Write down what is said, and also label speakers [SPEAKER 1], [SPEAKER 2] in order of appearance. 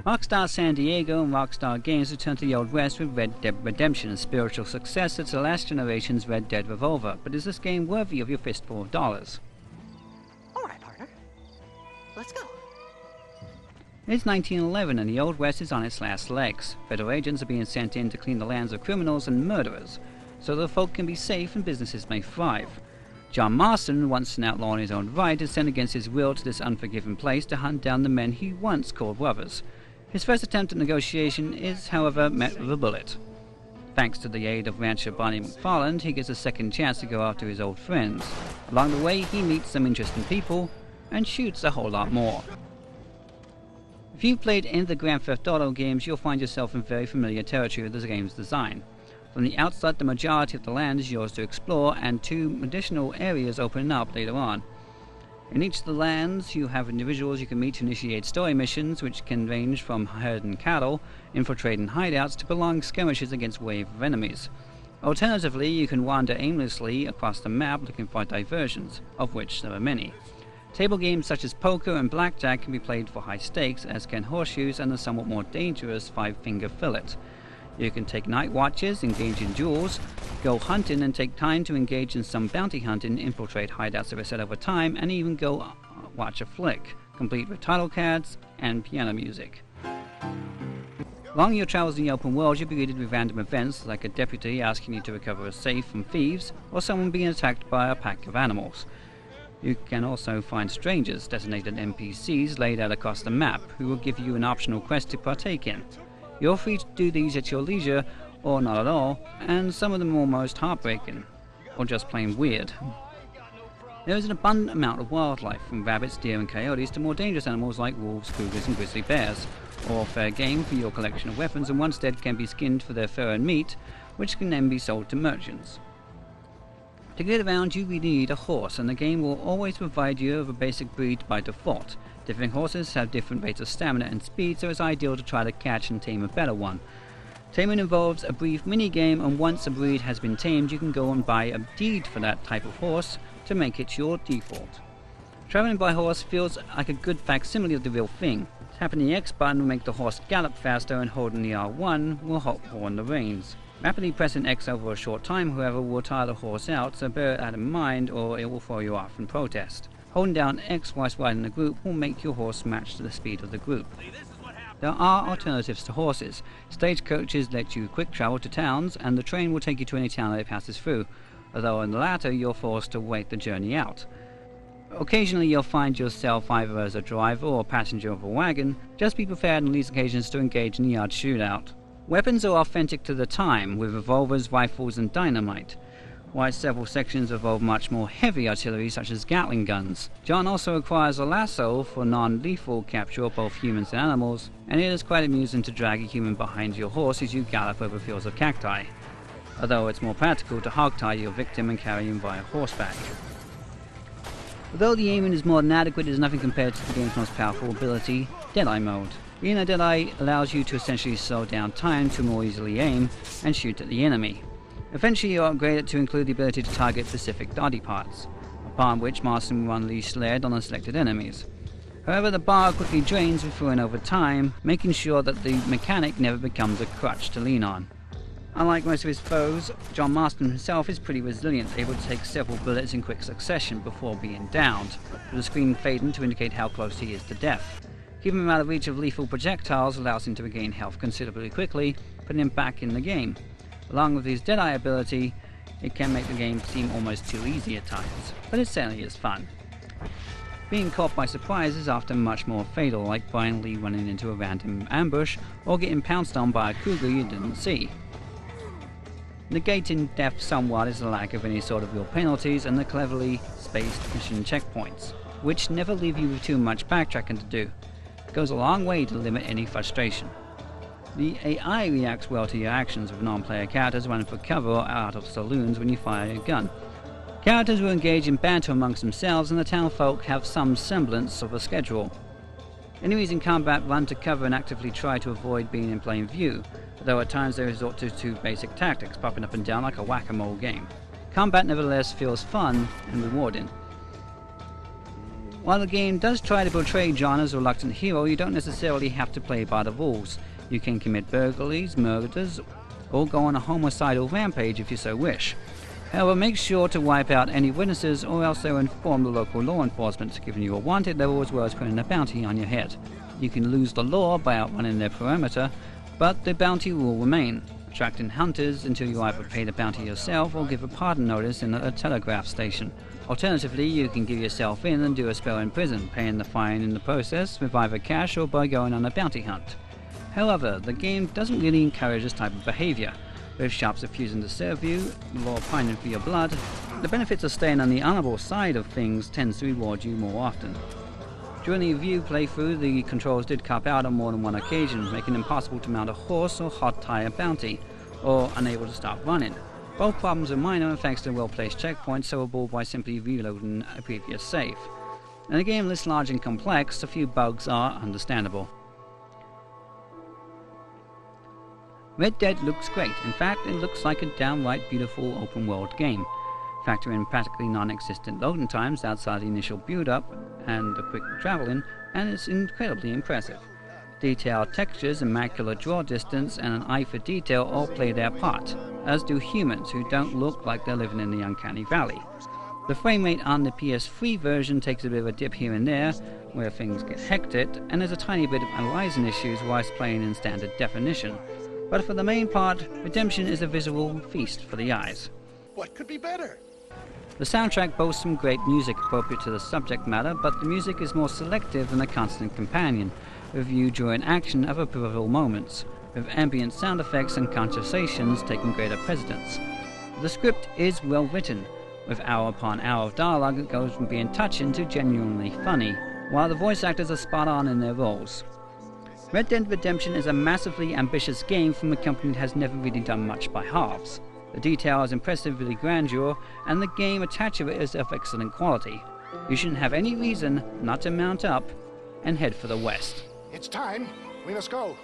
[SPEAKER 1] Rockstar San Diego and Rockstar Games returned to the Old West with Red Dead Redemption, a spiritual successor to the last generation's Red Dead Revolver. But is this game worthy of your fistful of dollars?
[SPEAKER 2] Alright, partner. Let's go.
[SPEAKER 1] It's 1911 and the Old West is on its last legs. Federal agents are being sent in to clean the lands of criminals and murderers, so that folk can be safe and businesses may thrive. John Marston, once an outlaw in his own right, is sent against his will to this unforgiving place to hunt down the men he once called brothers. His first attempt at negotiation is, however, met with a bullet. Thanks to the aid of rancher Barney McFarland, he gets a second chance to go after his old friends. Along the way, he meets some interesting people, and shoots a whole lot more. If you've played any of the Grand Theft Auto games, you'll find yourself in very familiar territory with the game's design. From the outset, the majority of the land is yours to explore, and 2 additional areas open up later on. In each of the lands, you have individuals you can meet to initiate story missions, which can range from herding cattle, infiltrating hideouts, to prolonged skirmishes against waves of enemies. Alternatively, you can wander aimlessly across the map looking for diversions, of which there are many. Table games such as poker and blackjack can be played for high stakes, as can horseshoes and the somewhat more dangerous 5-finger fillet. You can take night watches, engage in duels, go hunting and take time to engage in some bounty hunting, infiltrate hideouts that are set over time, and even go watch a flick, complete with title cards and piano music. Along your travels in the open world, you'll be greeted with random events like a deputy asking you to recover a safe from thieves, or someone being attacked by a pack of animals. You can also find strangers, designated NPCs, laid out across the map, who will give you an optional quest to partake in. You're free to do these at your leisure, or not at all, and some of them are almost heartbreaking, or just plain weird. There is an abundant amount of wildlife, from rabbits, deer and coyotes to more dangerous animals like wolves, cougars and grizzly bears. All fair game for your collection of weapons, and once dead can be skinned for their fur and meat, which can then be sold to merchants. To get around, you really need a horse, and the game will always provide you with a basic breed by default. Different horses have different rates of stamina and speed, so it's ideal to try to catch and tame a better one. Taming involves a brief mini-game, and once a breed has been tamed, you can go and buy a deed for that type of horse to make it your default. Traveling by horse feels like a good facsimile of the real thing. Tapping the X button will make the horse gallop faster, and holding the R1 will hold on the reins. Rapidly pressing X over a short time, however, will tire the horse out, so bear that in mind or it will throw you off in protest. Holding down X whilst riding the group will make your horse match to the speed of the group. There are alternatives to horses. Stagecoaches let you quick travel to towns, and the train will take you to any town that it passes through, although in the latter you're forced to wait the journey out. Occasionally you'll find yourself either as a driver or a passenger of a wagon. Just be prepared on these occasions to engage in the odd shootout. Weapons are authentic to the time, with revolvers, rifles and dynamite, while several sections involve much more heavy artillery such as Gatling guns. John also requires a lasso for non-lethal capture of both humans and animals, and it is quite amusing to drag a human behind your horse as you gallop over fields of cacti, although it's more practical to hogtie your victim and carry him via horseback. Although the aiming is more than adequate, it is nothing compared to the game's most powerful ability, Deadeye mode. Being a Deadeye allows you to essentially slow down time to more easily aim and shoot at the enemy. Eventually you upgrade it to include the ability to target specific body parts, upon which Marston will unleash lead on the selected enemies. However, the bar quickly drains with throwing over time, making sure that the mechanic never becomes a crutch to lean on. Unlike most of his foes, John Marston himself is pretty resilient, able to take several bullets in quick succession before being downed, with the screen fading to indicate how close he is to death. Keeping him out of reach of lethal projectiles allows him to regain health considerably quickly, putting him back in the game. Along with his Deadeye ability, it can make the game seem almost too easy at times, but it certainly is fun. Being caught by surprise is often much more fatal, like finally running into a random ambush or getting pounced on by a cougar you didn't see. Negating death somewhat is the lack of any sort of real penalties and the cleverly spaced mission checkpoints, which never leave you with too much backtracking to do. It goes a long way to limit any frustration. The AI reacts well to your actions, with non-player characters running for cover or out of saloons when you fire a gun. Characters will engage in banter amongst themselves, and the townfolk have some semblance of a schedule. Enemies in combat run to cover and actively try to avoid being in plain view, though at times they resort to two basic tactics, popping up and down like a whack-a-mole game. Combat nevertheless feels fun and rewarding. While the game does try to portray John as a reluctant hero, you don't necessarily have to play by the rules. You can commit burglaries, murders, or go on a homicidal rampage if you so wish. However, make sure to wipe out any witnesses or else they'll inform the local law enforcement, giving you a wanted level as well as putting a bounty on your head. You can lose the law by outrunning their perimeter, but the bounty will remain, attracting hunters until you either pay the bounty yourself or give a pardon notice in a telegraph station. Alternatively, you can give yourself in and do a spell in prison, paying the fine in the process with either cash or by going on a bounty hunt. However, the game doesn't really encourage this type of behavior. With shops refusing to serve you, the law pining for your blood, the benefits of staying on the honourable side of things tends to reward you more often. During the review playthrough, the controls did cop out on more than one occasion, making it impossible to mount a horse or hot tie a bounty, or unable to stop running. Both problems are minor thanks to well-placed checkpoints solvable by simply reloading a previous save. In a game this large and complex, a few bugs are understandable. Red Dead looks great. In fact, it looks like a downright beautiful open-world game. Factor in practically non-existent loading times outside the initial build-up and the quick traveling, and it's incredibly impressive. Detailed textures, immaculate draw distance, and an eye for detail all play their part, as do humans who don't look like they're living in the uncanny valley. The frame rate on the PS3 version takes a bit of a dip here and there, where things get hectic, and there's a tiny bit of analyzing issues whilst playing in standard definition. But for the main part, Redemption is a visual feast for the eyes.
[SPEAKER 3] What could be better?
[SPEAKER 1] The soundtrack boasts some great music appropriate to the subject matter, but the music is more selective than a constant companion, with you during action other pivotal moments, with ambient sound effects and conversations taking greater precedence. The script is well written, with hour upon hour of dialogue that goes from being touching to genuinely funny, while the voice actors are spot on in their roles. Red Dead Redemption is a massively ambitious game from a company that has never really done much by halves. The detail is impressively grandeur, and the game attached to it is of excellent quality. You shouldn't have any reason not to mount up and head for the west.
[SPEAKER 3] It's time. We must go.